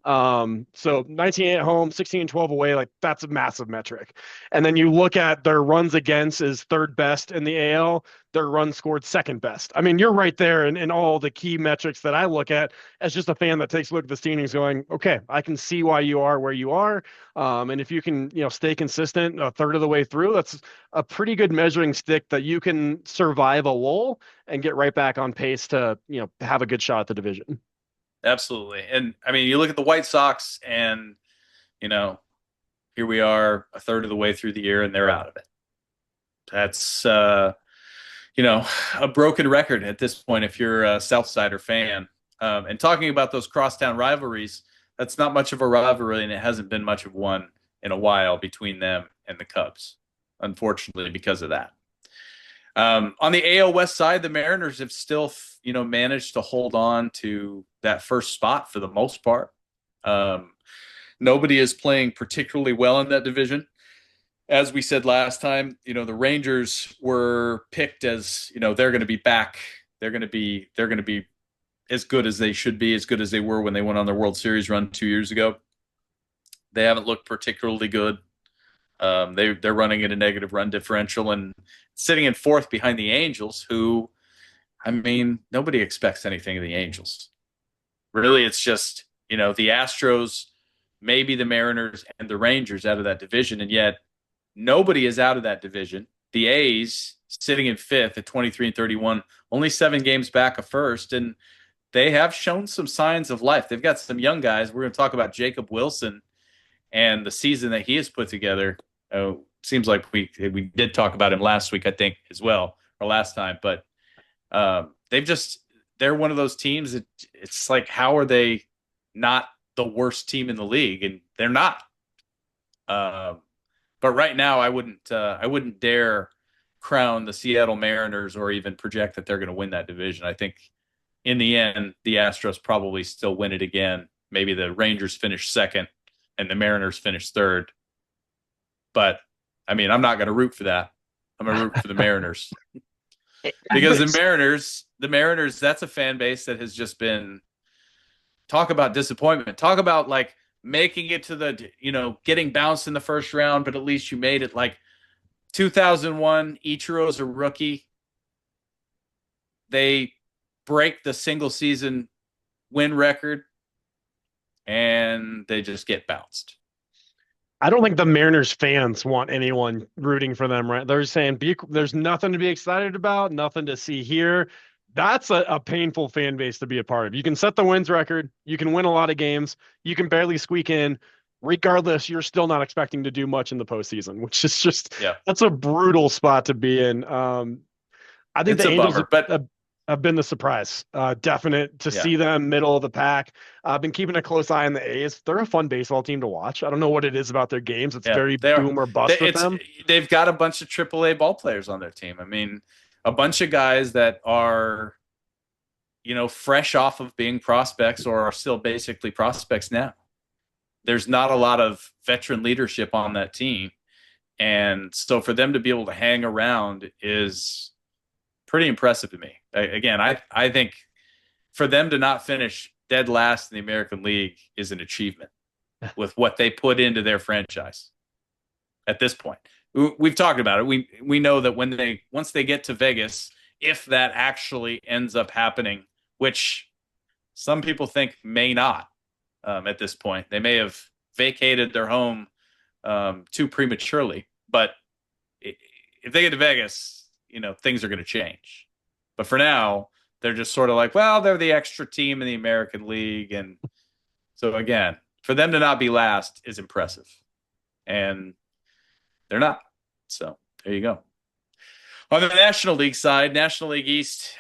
So 19-8 at home, 16-12 away, like that's a massive metric. And then you look at their runs against is third best in the AL. Their runs scored second best. I mean, you're right there in all the key metrics that I look at as just a fan that takes a look at the standings going, okay, I can see why you are where you are. And if you can, stay consistent a third of the way through, that's a pretty good measuring stick that you can survive a lull and get right back on pace to, have a good shot at the division. Absolutely. And I mean, you look at the White Sox and, here we are a third of the way through the year and they're out of it. That's, a broken record at this point if you're a Southsider fan. And talking about those crosstown rivalries, that's not much of a rivalry, and it hasn't been much of one in a while between them and the Cubs, unfortunately, because of that. On the AL West side, the Mariners have still, managed to hold on to that first spot for the most part. Nobody is playing particularly well in that division. As we said last time, the Rangers were picked as, they're going to be back. They're going to be as good as they should be, as good as they were when they went on their World Series run 2 years ago. They haven't looked particularly good. They're running at a negative run differential and sitting in fourth behind the Angels, who, I mean, nobody expects anything of the Angels. Really, it's just, the Astros, maybe the Mariners and the Rangers out of that division, and yet nobody is out of that division. The A's sitting in fifth at 23-31, only 7 games back of first, and they have shown some signs of life. They've got some young guys. We're going to talk about Jacob Wilson and the season that he has put together. Seems like we did talk about him last week, I think, as well, or last time. But they're one of those teams that it's like, how are they not the worst team in the league? And they're not. But right now, I wouldn't dare crown the Seattle Mariners or even project that they're going to win that division. I think in the end, the Astros probably still win it again. Maybe the Rangers finish second and the Mariners finish third. But, I mean, I'm not going to root for that. I'm going to root for the Mariners. Because the Mariners, that's a fan base that has just been, talk about disappointment. Talk about, like, making it to the, getting bounced in the first round, but at least you made it. Like 2001, Ichiro's a rookie. They break the single season win record and they just get bounced. I don't think the Mariners fans want anyone rooting for them, right? They're saying there's nothing to be excited about, nothing to see here. That's a painful fan base to be a part of. You can set the wins record. You can win a lot of games. You can barely squeak in. Regardless, you're still not expecting to do much in the postseason, which is just, that's a brutal spot to be in. I think the Angels have been the surprise. Definite to see them middle of the pack. I've been keeping a close eye on the A's. They're a fun baseball team to watch. I don't know what it is about their games. It's very boom or bust with them. They've got a bunch of AAA ball players on their team. I mean, a bunch of guys that are, fresh off of being prospects or are still basically prospects now. There's not a lot of veteran leadership on that team. And so for them to be able to hang around is pretty impressive to me. Again, I think for them to not finish dead last in the American League is an achievement with what they put into their franchise at this point. We've talked about it. We know that once they get to Vegas, if that actually ends up happening, which some people think may not at this point, they may have vacated their home too prematurely. But if they get to Vegas, things are going to change. But for now, they're just sort of like, well, they're the extra team in the American League. And so, again, for them to not be last is impressive. And they're not. So there you go. On the National League side, National League East,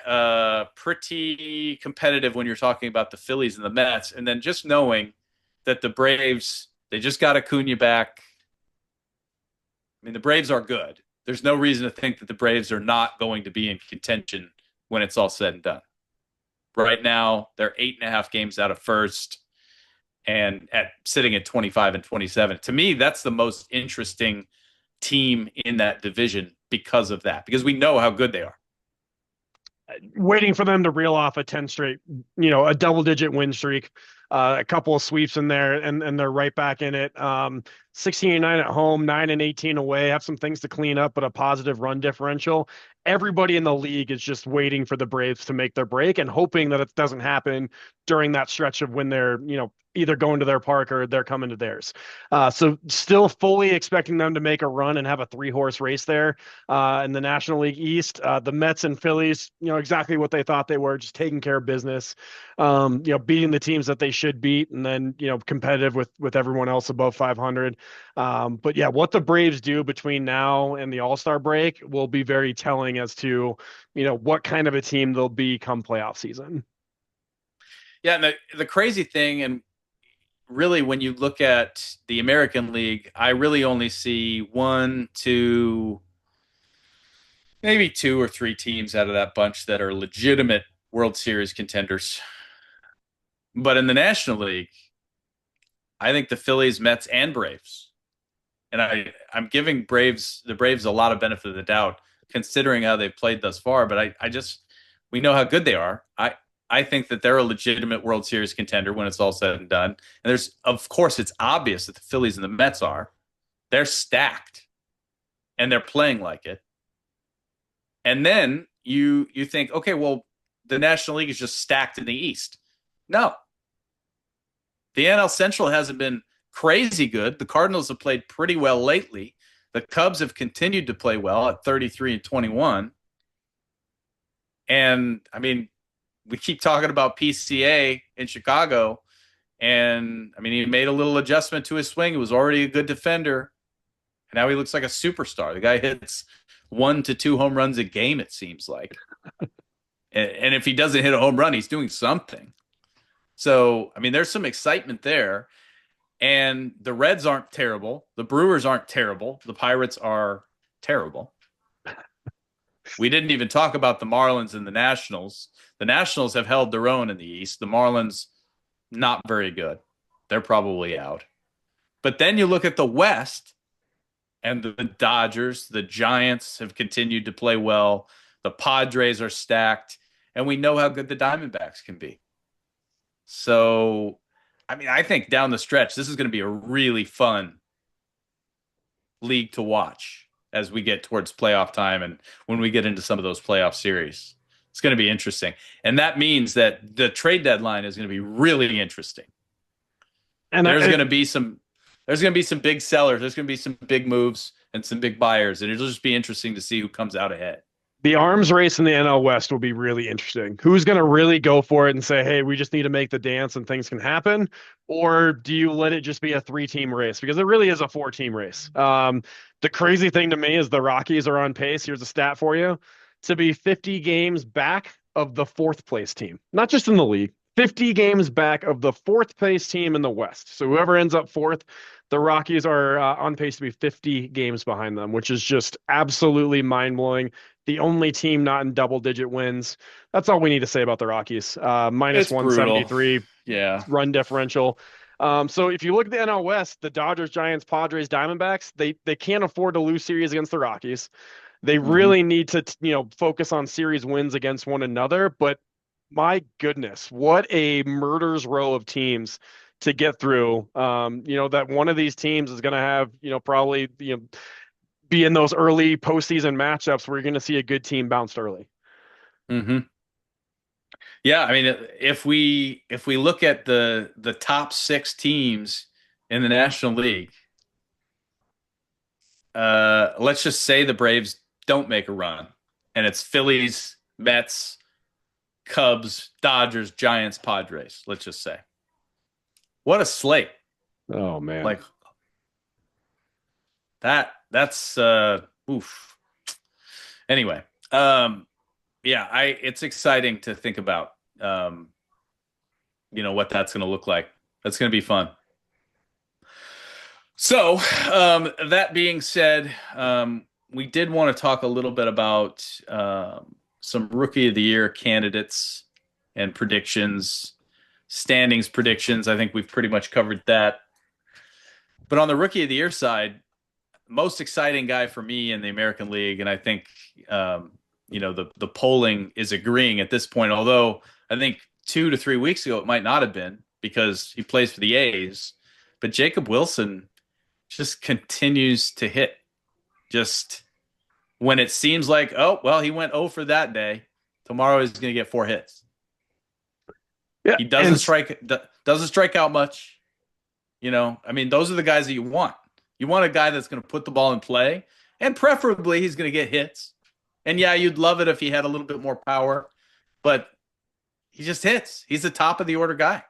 pretty competitive when you're talking about the Phillies and the Mets. And then just knowing that the Braves, they just got Acuna back. I mean, the Braves are good. There's no reason to think that the Braves are not going to be in contention when it's all said and done. Right now, they're 8.5 games out of first and sitting at 25 and 27. To me, that's the most interesting team in that division because of that, because we know how good they are. Waiting for them to reel off a 10 straight, a double-digit win streak, a couple of sweeps in there, and they're right back in it. 16-9 at home, 9-18 away, have some things to clean up, but a positive run differential. Everybody in the league is just waiting for the Braves to make their break and hoping that it doesn't happen during that stretch of when they're, either going to their park or they're coming to theirs. So still fully expecting them to make a run and have a 3-horse race there in the National League East. The Mets and Phillies, exactly what they thought they were, just taking care of business, beating the teams that they should beat, and then, competitive with everyone else above 500. But yeah, what the Braves do between now and the All-Star break will be very telling as to, what kind of a team they'll be come playoff season. Yeah, and the crazy thing, and really when you look at the American League, I really only see 1, 2, maybe 2 or 3 teams out of that bunch that are legitimate World Series contenders. But in the National League, I think the Phillies, Mets, and Braves. And I'm giving the Braves a lot of benefit of the doubt, considering how they've played thus far. But we know how good they are. I think that they're a legitimate World Series contender when it's all said and done. And of course, it's obvious that the Phillies and the Mets are. They're stacked, and they're playing like it. And then you think, okay, well, the National League is just stacked in the East. No. The NL Central hasn't been crazy good. The Cardinals have played pretty well lately. The Cubs have continued to play well at 33 and 21. And, I mean, we keep talking about PCA in Chicago, and I mean, he made a little adjustment to his swing. He was already a good defender, and now he looks like a superstar. The guy hits 1 to 2 home runs a game, it seems like. And if he doesn't hit a home run, he's doing something. So, I mean, there's some excitement there. And the Reds aren't terrible. The Brewers aren't terrible. The Pirates are terrible. We didn't even talk about the Marlins and the Nationals. The Nationals have held their own in the East. The Marlins, not very good. They're probably out. But then you look at the West, and the Dodgers, the Giants have continued to play well. The Padres are stacked, and we know how good the Diamondbacks can be. So, I mean, I think down the stretch, this is going to be a really fun league to watch as we get towards playoff time and when we get into some of those playoff series. It's going to be interesting. And that means that the trade deadline is going to be really interesting. And there's going to be some big sellers, there's going to be some big moves and some big buyers, and it'll just be interesting to see who comes out ahead. The arms race in the NL West will be really interesting. Who's going to really go for it and say, hey, we just need to make the dance and things can happen? Or do you let it just be a 3-team race? Because it really is a 4-team race. The crazy thing to me is the Rockies are on pace. Here's a stat for you. To be 50 games back of the 4th place team. Not just in the league. 50 games back of the 4th place team in the West. So whoever ends up 4th, the Rockies are on pace to be 50 games behind them, which is just absolutely mind-blowing. the only team not in double-digit wins. That's all we need to say about the Rockies. Minus It's brutal. 173 Yeah. run differential. So if you look at the NL West, the Dodgers, Giants, Padres, Diamondbacks, they can't afford to lose series against the Rockies. They hmm really need to, focus on series wins against one another. But my goodness, what a murder's row of teams to get through. That one of these teams is going to have, probably, be in those early postseason matchups where you're going to see a good team bounced early. hmm Yeah, I mean, if we look at the top six teams in the National League, let's just say the Braves don't make a run, and it's Phillies, Mets, Cubs, Dodgers, Giants, Padres. Let's just say, what a slate! Oh man. Like that. That's oof. Anyway, yeah, it's exciting to think about. Um, what that's going to look like. That's going to be fun. So, that being said, we did want to talk a little bit about some Rookie of the Year candidates and predictions, standings predictions. I think we've pretty much covered that. But on the Rookie of the Year side, most exciting guy for me in the American League, and I think the polling is agreeing at this point. Although I think 2 to 3 weeks ago it might not have been because he plays for the A's, but Jacob Wilson just continues to hit. Just when it seems like, oh well, he went 0 for that day. Tomorrow he's going to get 4 hits. Yeah, He doesn't strike out much. I mean, those are the guys that you want. You want a guy that's going to put the ball in play, and preferably he's going to get hits. And yeah, you'd love it if he had a little bit more power, but he just hits. He's the top of the order guy.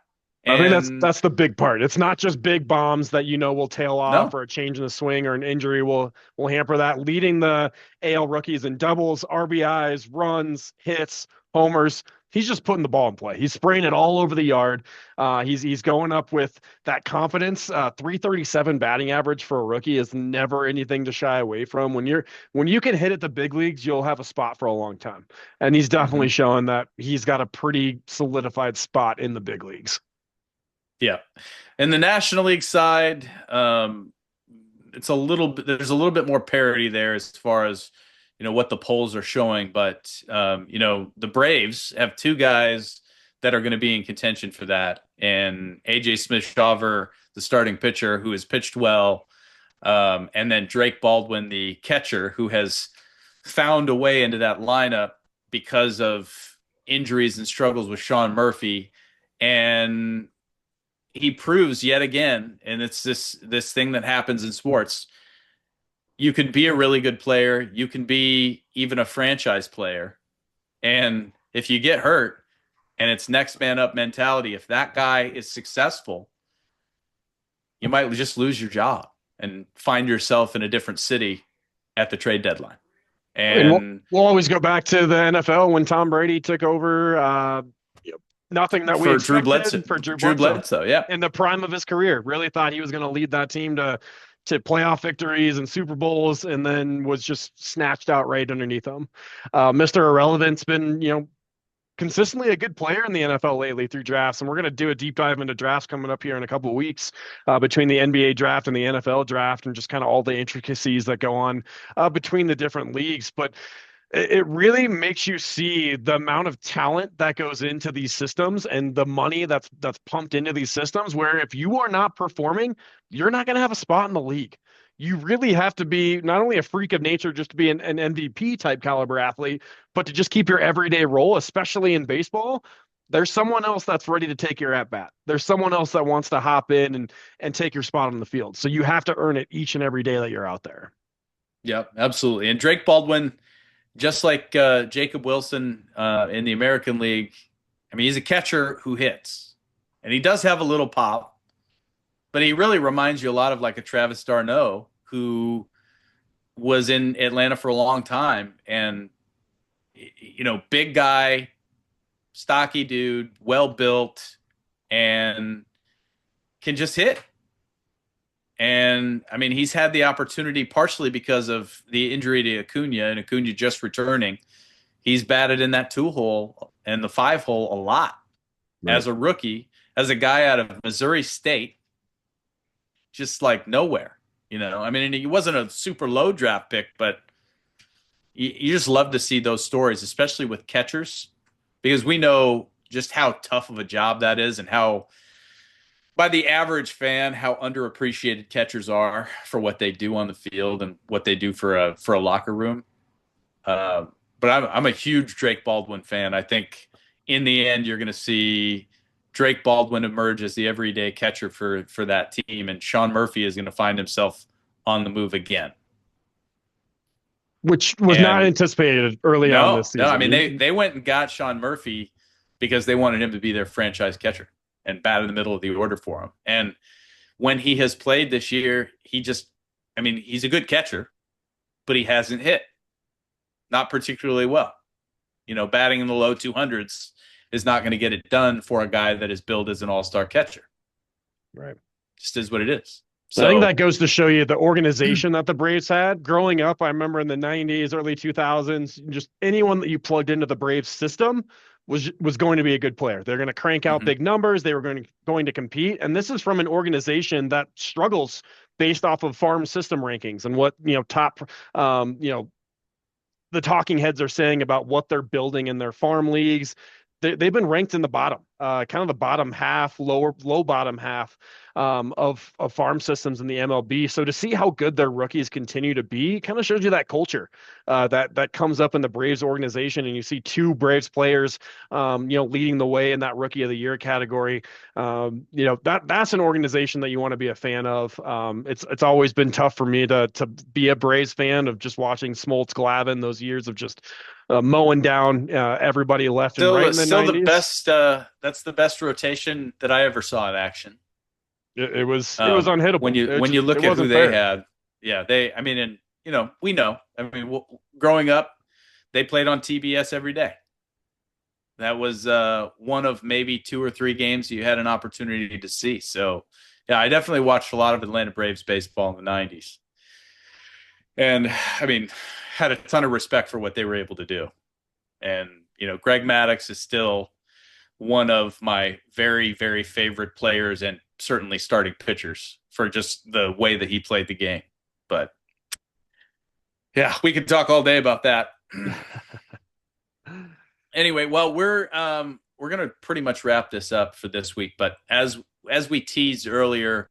I think And that's the big part. It's not just big bombs that will tail off, no, or a change in the swing or an injury will hamper that. Leading the AL rookies in doubles, RBIs, runs, hits, homers. He's just putting the ball in play. He's spraying it all over the yard. He's going up with that confidence. 337 batting average for a rookie is never anything to shy away from. When you can hit at the big leagues, you'll have a spot for a long time. And he's definitely showing that he's got a pretty solidified spot in the big leagues. yeah. In the National League side, it's there's a little bit more parity there as far as what the polls are showing, but the Braves have two guys that are going to be in contention for that, and AJ Smith-Shawver, the starting pitcher who has pitched well, and then Drake Baldwin, the catcher, who has found a way into that lineup because of injuries and struggles with Sean Murphy. And he proves yet again, and it's this thing that happens in sports. You can be a really good player. You can be even a franchise player. And if you get hurt and it's next man up mentality, if that guy is successful, you might just lose your job and find yourself in a different city at the trade deadline. And And we'll always go back to the NFL when Tom Brady took over. Nothing that we for Drew Bledsoe, expected for Drew Bledsoe, yeah. in the prime of his career. Really thought he was going to lead that team to playoff victories and Super Bowls, and then was just snatched out right underneath him. Mr. Irrelevant's been, consistently a good player in the NFL lately through drafts, and we're going to do a deep dive into drafts coming up here in a couple of weeks, between the NBA draft and the NFL draft, and just kind of all the intricacies that go on between the different leagues. But it really makes you see the amount of talent that goes into these systems and the money that's pumped into these systems, where if you are not performing, you're not going to have a spot in the league. You really have to be not only a freak of nature just to be an MVP type caliber athlete, but to just keep your everyday role, especially in baseball. There's someone else that's ready to take your at bat. There's someone else that wants to hop in and take your spot on the field. So you have to earn it each and every day that you're out there. Yep, absolutely. And Drake Baldwin, just like Jacob Wilson in the American League, I mean, he's a catcher who hits. And he does have a little pop, but he really reminds you a lot of like a Travis d'Arnaud, who was in Atlanta for a long time. And, big guy, stocky dude, well built, and can just hit. And I mean, he's had the opportunity partially because of the injury to Acuna and Acuna just returning. He's batted in that 2 hole and the 5 hole a lot Right. as a rookie, as a guy out of Missouri State, just like nowhere. I mean, he wasn't a super low draft pick, but you just love to see those stories, especially with catchers, because we know just how tough of a job that is and how, by the average fan, how underappreciated catchers are for what they do on the field and what they do for a locker room. Uh, but I'm a huge Drake Baldwin fan. I think in the end you're going to see Drake Baldwin emerge as the everyday catcher for that team, and Sean Murphy is going to find himself on the move again. Which was not And anticipated early on no, this no, I season. mean they went and got Sean Murphy because they wanted him to be their franchise catcher and bat in the middle of the order for him. And when he has played this year, I mean, he's a good catcher, but he hasn't hit, not particularly well. Batting in the low 200s is not going to get it done for a guy that is billed as an all-star catcher. Right. Just is what it is. So I think So that goes to show you the organization that the Braves had. Growing up, I remember in the 90s, early 2000s, just anyone that you plugged into the Braves system was going to be a good player. They're going to crank out big numbers. They were going to compete. And this is from an organization that struggles based off of farm system rankings and what, top, the talking heads are saying about what they're building in their farm leagues. They've been ranked in the bottom, kind of the bottom half, low bottom half of farm systems in the MLB. So to see how good their rookies continue to be kind of shows you that culture that comes up in the Braves organization. And you see two Braves players, leading the way in that Rookie of the Year category. That's an organization that you want to be a fan of. It's always been tough for me to be a Braves fan of just watching Smoltz, Glavine, those years of just mowing down everybody left and right in the still 90s. the best. That's the best rotation that I ever saw in action. It was unhittable. When you look at who they fair. had. Yeah, I mean, and we know. I mean, growing up, they played on TBS every day. That was one of maybe 2 or 3 games you had an opportunity to see. So, yeah, I definitely watched a lot of Atlanta Braves baseball in the 90s. And, I mean, had a ton of respect for what they were able to do. And, Greg Maddux is still one of my very, very favorite players and certainly starting pitchers for just the way that he played the game. But, yeah, we could talk all day about that. Anyway, well, we're going to pretty much wrap this up for this week. But as we teased earlier,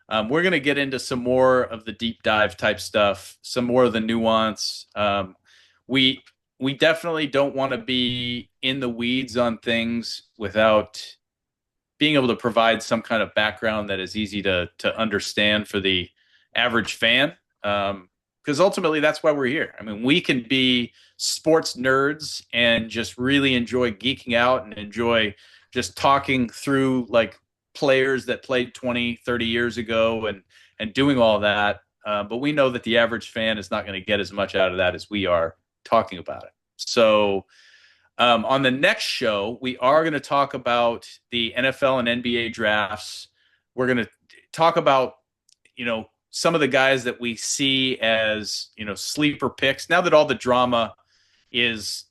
we're going to get into some more of the deep dive type stuff, some more of the nuance. We definitely don't want to be in the weeds on things without being able to provide some kind of background that is easy to understand for the average fan. Because ultimately that's why we're here. I mean, we can be sports nerds and just really enjoy geeking out and enjoy just talking through like players that played 20, 30 years ago and doing all that. But we know that the average fan is not going to get as much out of that as we are talking about it. So on the next show, we are going to talk about the NFL and NBA drafts. We're going to talk about, some of the guys that we see as, sleeper picks. Now that all the drama is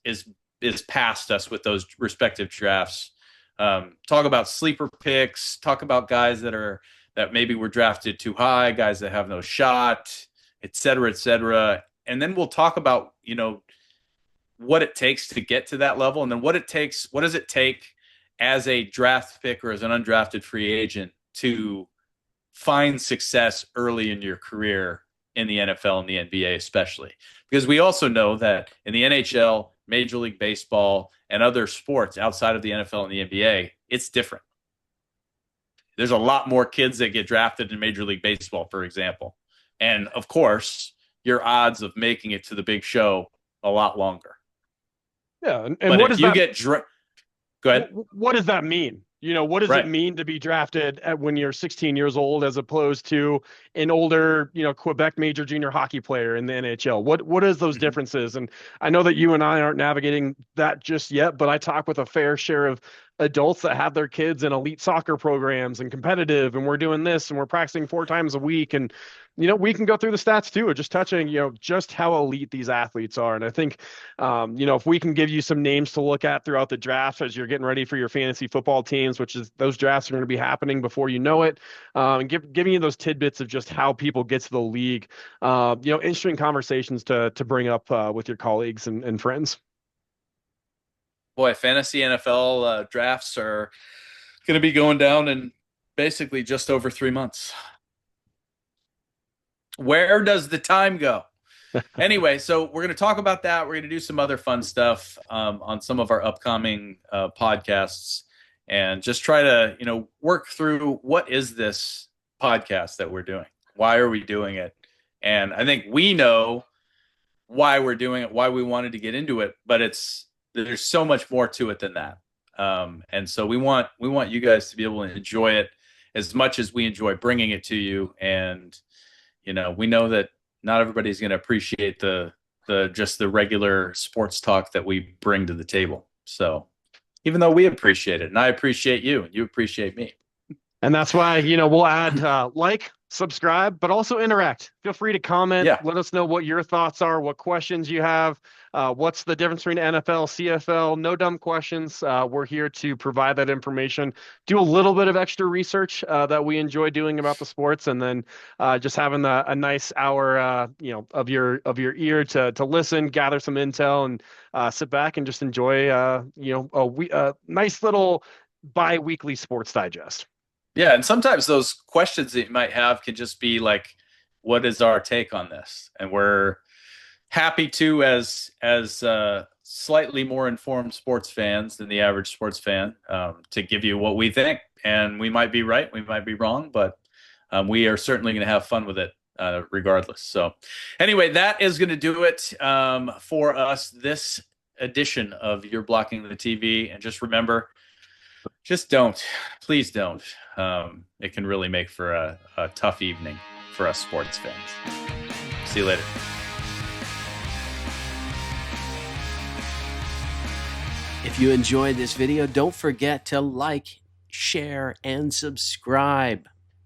past us with those respective drafts, talk about sleeper picks, talk about guys that maybe were drafted too high, guys that have no shot, et cetera, et cetera. And then we'll talk about, what it takes to get to that level. And then what does it take as a draft pick or as an undrafted free agent to find success early in your career in the NFL and the NBA, especially because we also know that in the NHL, Major League Baseball, and other sports outside of the NFL and the NBA, it's different. There's a lot more kids that get drafted in Major League Baseball, for example. And of course, your odds of making it to the big show a lot longer. Yeah. And but what if does you that get go ahead. What does that mean? What does it mean to be drafted when you're 16 years old as opposed to an older, Quebec major junior hockey player in the NHL? What is those differences? And I know that you and I aren't navigating that just yet, but I talk with a fair share of adults that have their kids in elite soccer programs and competitive, and we're doing this and we're practicing 4 times a week. And, we can go through the stats too, just touching, just how elite these athletes are. And I think, if we can give you some names to look at throughout the draft as you're getting ready for your fantasy football teams, which is those drafts are going to be happening before you know it, and giving you those tidbits of just how people get to the league, interesting conversations to bring up with your colleagues and friends. Boy, fantasy NFL drafts are going to be going down in basically just over 3 months. Where does the time go? Anyway, so we're going to talk about that. We're going to do some other fun stuff on some of our upcoming podcasts, and just try to, work through what is this podcast that we're doing? Why are we doing it? And I think we know why we're doing it, why we wanted to get into it, but there's so much more to it than that. And so we want you guys to be able to enjoy it as much as we enjoy bringing it to you. And, we know that not everybody's going to appreciate the regular sports talk that we bring to the table. So even though we appreciate it, and I appreciate you, and you appreciate me. And that's why, we'll add subscribe, but also interact. Feel free to comment. Yeah. Let us know what your thoughts are, what questions you have. What's the difference between NFL, CFL? No dumb questions. We're here to provide that information. Do a little bit of extra research that we enjoy doing about the sports, and then just having a nice hour, of your ear to listen, gather some intel, and sit back and just enjoy, a nice little bi-weekly sports digest. Yeah, and sometimes those questions that you might have can just be like, what is our take on this? And we're happy to, as slightly more informed sports fans than the average sports fan, to give you what we think. And we might be right, we might be wrong, but we are certainly going to have fun with it regardless. So anyway, that is going to do it for us this edition of You're Blocking the TV. And just remember, please don't. It can really make for a tough evening for us sports fans. See you later. If you enjoyed this video, don't forget to like, share, and subscribe.